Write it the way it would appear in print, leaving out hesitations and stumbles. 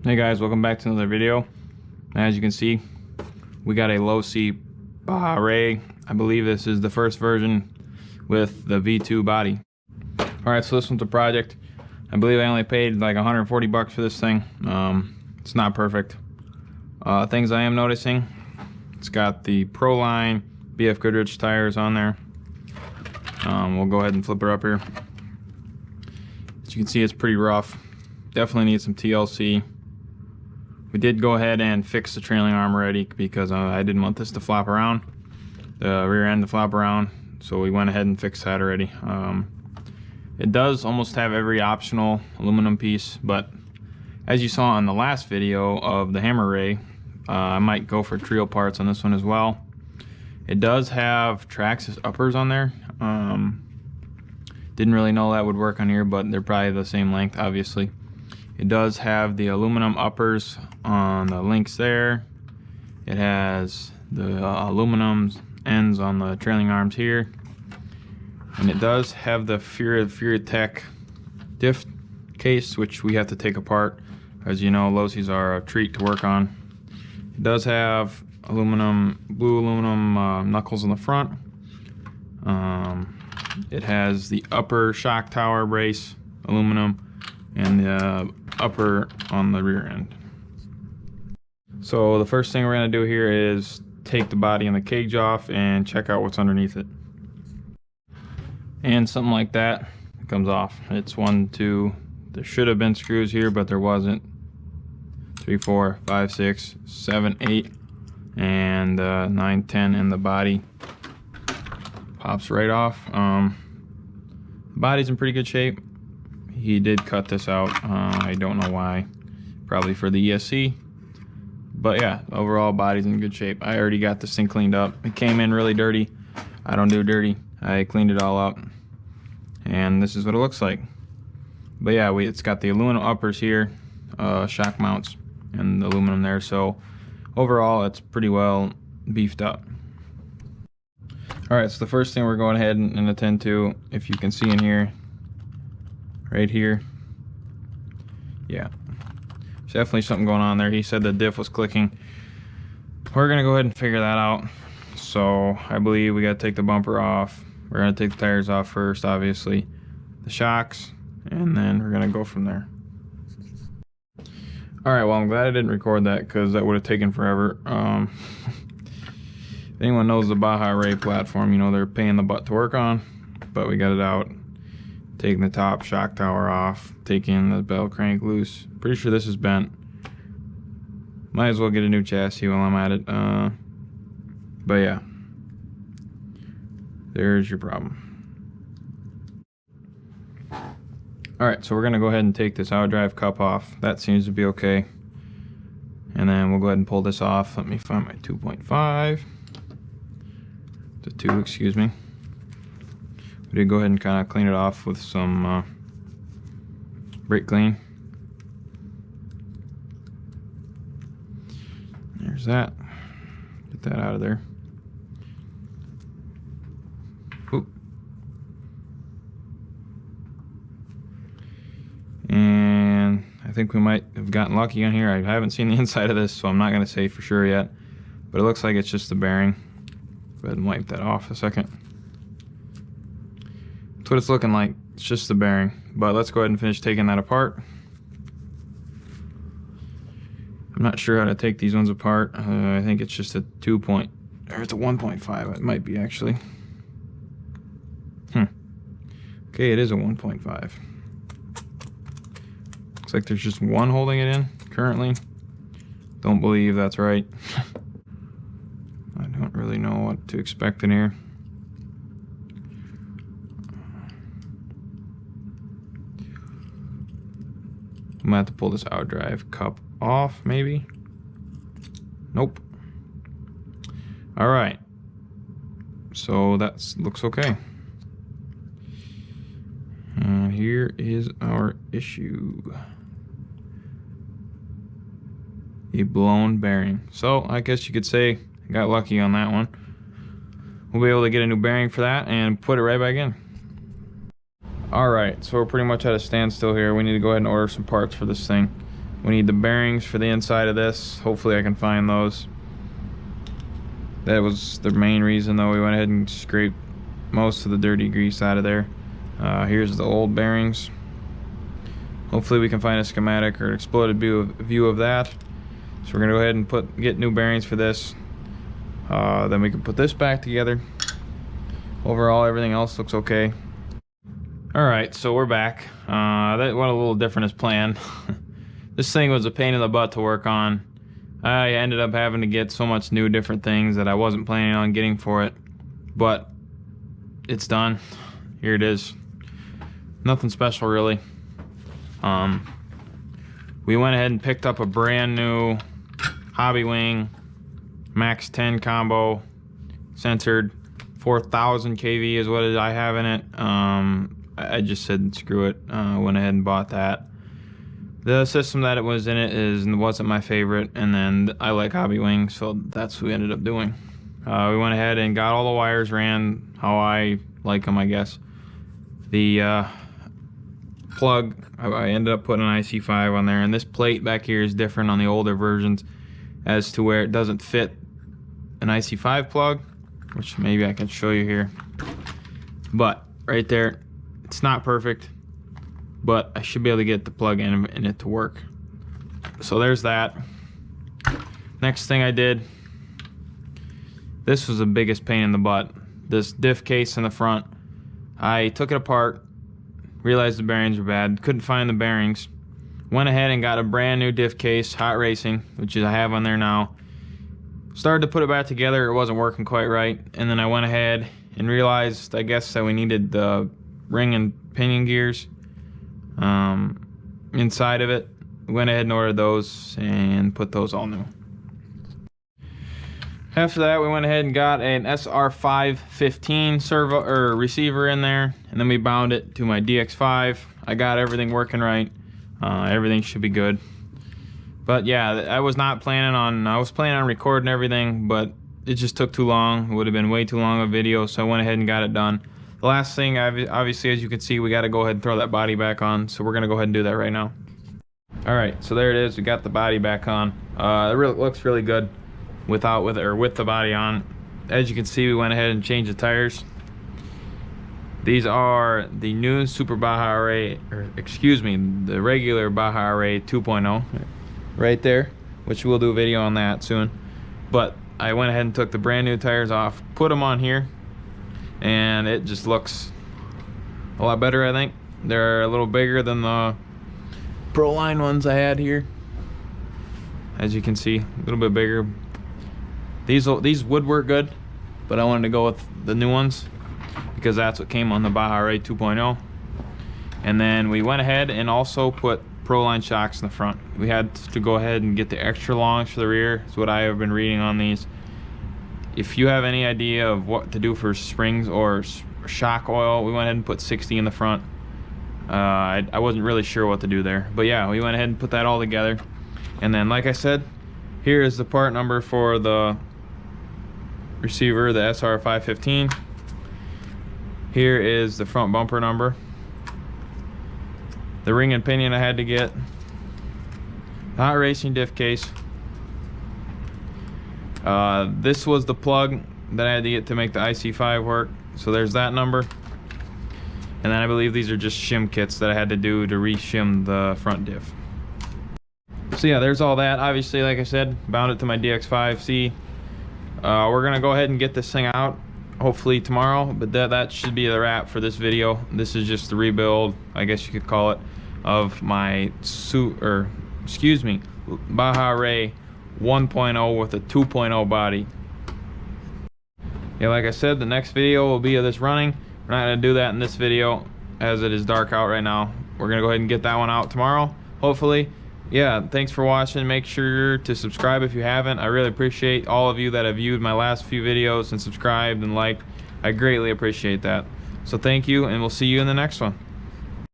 Hey guys, welcome back to another video. As you can see, we got a Losi baja ray. I believe this is the first version with the V2 body. Alright, so this one's a project. I believe I only paid like 140 bucks for this thing. It's not perfect. Things I am noticing, it's got the Proline BF Goodrich tires on there. We'll go ahead and flip her up here. As you can see, it's pretty rough. Definitely needs some TLC. We did go ahead and fix the trailing arm already because I didn't want this to flop around, the rear end to flop around, so we went ahead and fixed that already. It does almost have every optional aluminum piece, but as you saw in the last video of the hammer ray, I might go for trio parts on this one as well. It does have Traxxas uppers on there. Didn't really know that would work on here, but they're probably the same length, obviously. It does have the aluminum uppers on the links there. It has the aluminum ends on the trailing arms here. And it does have the Furatech diff case, which we have to take apart. As you know, Losis are a treat to work on. It does have blue aluminum knuckles on the front. It has the upper shock tower brace, aluminum, and the upper on the rear end. So the first thing we're going to do here is take the body and the cage off and check out what's underneath it. And something like that comes off. It's 1, 2, there should have been screws here, but there wasn't. 3, 4, 5, 6, 7, 8, and 9, 10, and the body pops right off. The body's in pretty good shape. He did cut this out. I don't know why. Probably for the ESC. But yeah, overall body's in good shape. I already got this thing cleaned up. It came in really dirty. I don't do dirty. I cleaned it all up. And this is what it looks like. But yeah, it's got the aluminum uppers here, shock mounts, and the aluminum there. So overall, it's pretty well beefed up. Alright, so the first thing we're going ahead and attend to, if you can see in here, right here, yeah, there's definitely something going on there. He said the diff was clicking. We're gonna go ahead and figure that out. So I believe we gotta take the bumper off. We're gonna take the tires off first, obviously, the shocks, and then we're gonna go from there. All right, well, I'm glad I didn't record that because that would have taken forever. If anyone knows the Baja Ray platform, you know they're a pain in the butt to work on, but we got it out. Taking the top shock tower off, taking the bell crank loose. Pretty sure this is bent. Might as well get a new chassis while I'm at it. But yeah, there's your problem. Alright, so we're going to go ahead and take this out drive cup off. That seems to be okay. And then we'll go ahead and pull this off. Let me find my 2.5. The 2, excuse me. We did go ahead and kind of clean it off with some brake clean. There's that. Get that out of there. Oop. And I think we might have gotten lucky on here. I haven't seen the inside of this, so I'm not going to say for sure yet. But it looks like it's just the bearing. Go ahead and wipe that off a second. That's what it's looking like. It's just the bearing. But let's go ahead and finish taking that apart. I'm not sure how to take these ones apart. I think it's just a 2 point, or it's a 1.5. It might be actually. Okay, it is a 1.5. Looks like there's just one holding it in currently. Don't believe that's right. I don't really know what to expect in here. I'm gonna have to pull this out drive cup off, maybe. Nope. All right. So that looks okay. And here is our issue. A blown bearing. So I guess you could say I got lucky on that one. We'll be able to get a new bearing for that and put it right back in. Alright, so we're pretty much at a standstill here. We need to go ahead and order some parts for this thing. We need the bearings for the inside of this. Hopefully I can find those. That was the main reason though. We went ahead and scraped most of the dirty grease out of there. Here's the old bearings. Hopefully we can find a schematic or an exploded view of that. So we're gonna go ahead and get new bearings for this. Then we can put this back together. Overall, everything else looks okay. Alright, so we're back. That went a little different as planned. This thing was a pain in the butt to work on. I ended up having to get so much new different things that I wasn't planning on getting for it. But it's done. Here it is. Nothing special really. We went ahead and picked up a brand new Hobby Wing Max 10 combo, censored 4,000 kV is what I have in it. I just said screw it. Went ahead and bought that. The system that it was in it wasn't my favorite, and then I like Hobby Wings, so that's what we ended up doing. We went ahead and got all the wires ran how I like them, I guess. The plug, I ended up putting an IC5 on there, and this plate back here is different on the older versions as to where it doesn't fit an IC5 plug, which maybe I can show you here. But right there, it's not perfect, but I should be able to get the plug in it to work. So there's that. Next thing I did, this was the biggest pain in the butt. This diff case in the front, I took it apart, realized the bearings were bad, couldn't find the bearings, went ahead and got a brand new diff case, Hot Racing, which I have on there now. Started to put it back together, it wasn't working quite right, and then I went ahead and realized, I guess, that we needed the ring and pinion gears inside of it. Went ahead and ordered those and put those all new. After that, we went ahead and got an SR515 servo or receiver in there, and then we bound it to my DX5. I got everything working right. Everything should be good. But yeah, I was planning on recording everything, but it just took too long. It would have been way too long of a video, so I went ahead and got it done. The last thing, obviously, as you can see, we got to go ahead and throw that body back on, so we're going to go ahead and do that right now. Alright, so there it is. We got the body back on. It looks really good with the body on. As you can see, we went ahead and changed the tires. These are the new Super Baja Array, or excuse me, the regular Baja Array 2.0 right there, which we'll do a video on that soon. But I went ahead and took the brand new tires off, put them on here, and it just looks a lot better, I think. They're a little bigger than the Pro Line ones I had here. As you can see, a little bit bigger. These would work good, but I wanted to go with the new ones because that's what came on the Baja Array 2.0. And then we went ahead and also put Pro Line shocks in the front. We had to go ahead and get the extra longs for the rear. That's what I have been reading on these. If you have any idea of what to do for springs or shock oil, we went ahead and put 60 in the front. I wasn't really sure what to do there, but yeah, we went ahead and put that all together. And then, like I said, here is the part number for the receiver, the SR515. Here is the front bumper number. The ring and pinion I had to get. The Hot Racing diff case. This was the plug that I had to get to make the IC5 work. So there's that number. And then I believe these are just shim kits that I had to do to re-shim the front diff. So yeah, there's all that. Obviously, like I said, bound it to my DX5C. We're gonna go ahead and get this thing out hopefully tomorrow, but that should be the wrap for this video. This is just the rebuild, I guess you could call it, of my Baja Array 1.0 with a 2.0 body. Yeah, like I said, the next video will be of this running. We're not gonna do that in this video as it is dark out right now. We're gonna go ahead and get that one out tomorrow, hopefully. Yeah, thanks for watching. Make sure to subscribe if you haven't. I really appreciate all of you that have viewed my last few videos and subscribed and liked. I greatly appreciate that. So thank you, and we'll see you in the next one.